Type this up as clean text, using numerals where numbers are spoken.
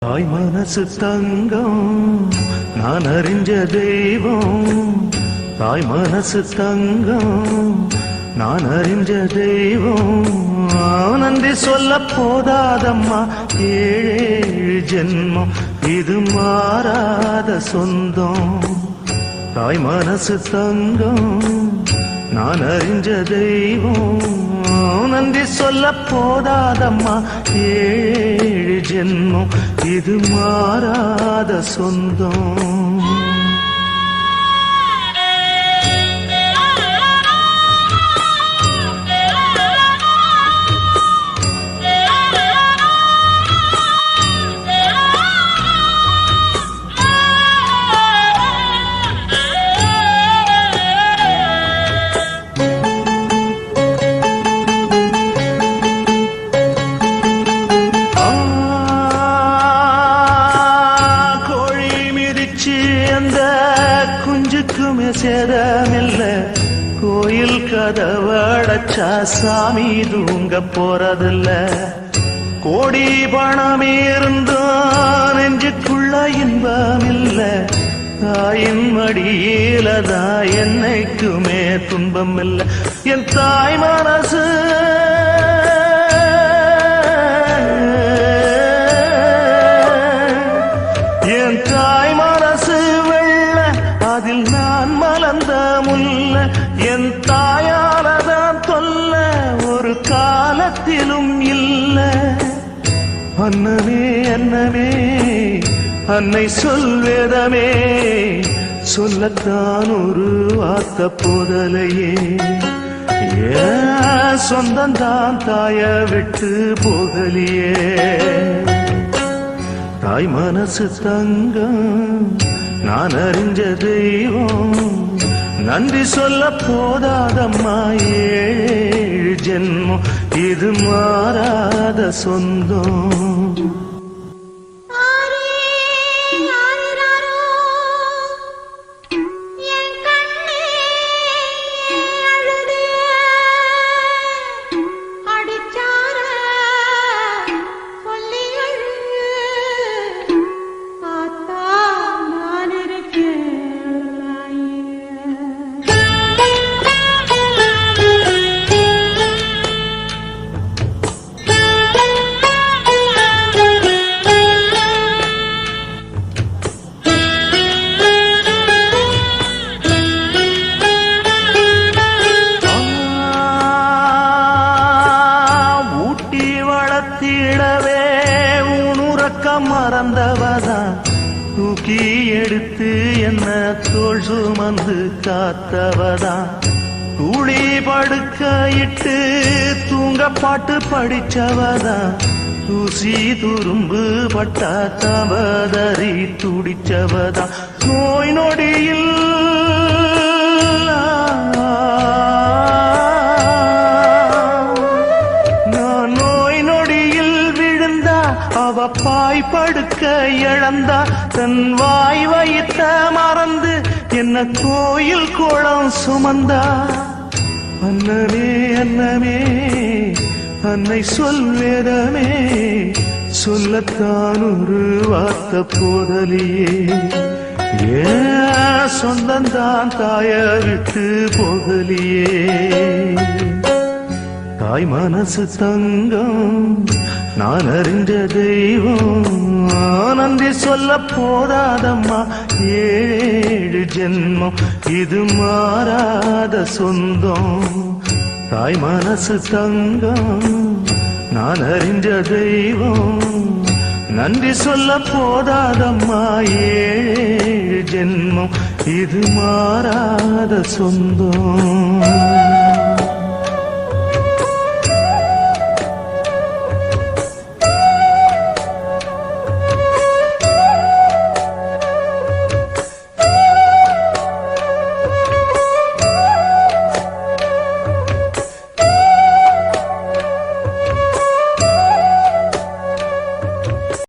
தாய் மனசு தங்கம் நான் அறிஞ்ச தெய்வம். தாய் மனசு தங்கம் நான் அறிஞ்ச தெய்வம். நன்றி சொல்ல போதாதம்மா ஏழேழு ஜென்மம் இது மாறாத சொந்தம். தாய் மனசு தங்கம் நான் அறிஞ்ச தெய்வம். நன்றி சொல்ல போதாதம்மா ஏழு ஜென்மம் இது மாறாத சொந்தம். அந்த குஞ்சுக்குமே சேதமில்ல, கோயில் கதவடைச்சா சாமி தூங்க போறதில்ல. கோடி பணம் இருந்தும் நெஞ்சுக்குள்ள இன்பமில்ல, தாயின் மடியிலதான் என்னைக்குமே துன்பம் இல்லை. என் தாய் மனசு என் தாய் மனசு வெள்ள, அதில் நான் மலர்ந்த முல்ல. என் தாயாலதான் தொல்ல ஒரு காலத்திலும் இல்ல. அன்னமே அன்னமே அன்னை சொல்வேதமே, சொல்லத்தான் ஒரு வார்த்தை போதலையே. ஏன் சொந்தந்தான் தாய விட்டு போகலியே. தாய் மனசு தங்கம் நான் அறிஞ்ச தெய்வம். நன்றி சொல்ல போதாதம்மா ஏழு ஜென்மம் இது மாறாத சொந்தம். திடவே உணுறக்கம் மறந்தவதான், தூக்கி எடுத்து என்ன தோள் சுமந்து காத்தவதான். தூளி படுக்கையிட்டு தூங்க பாட்டு படிச்சவதான், தூசி துரும்பு பட்டா தவதறி துடிச்சவதான். நோய் நொடியில் அவ பாய் படுக்க இழந்தா, தன் வாய் வைத்த மறந்து என்ன கோயில் கோலம் சுமந்தா. அன்னமே அன்னமே அன்னை சொல்வேதமே, சொல்லத்தான் ஒரு வார்த்தை போதலியே. ஏன் சொந்தந்தான் தாய விட்டு போகலியே. தாய் மனசு தங்கம் நான் அறிஞ்ச தெய்வம். நன்றி சொல்ல போதாதம்மா ஏழு ஜென்மம் இது மாறாத சொந்தம். தாய் மனசு தங்கம் நான் அறிஞ்ச தெய்வம். நன்றி சொல்ல போதாதம்மா ஏழு ஜென்மம் இது மாறாத சொந்தம்.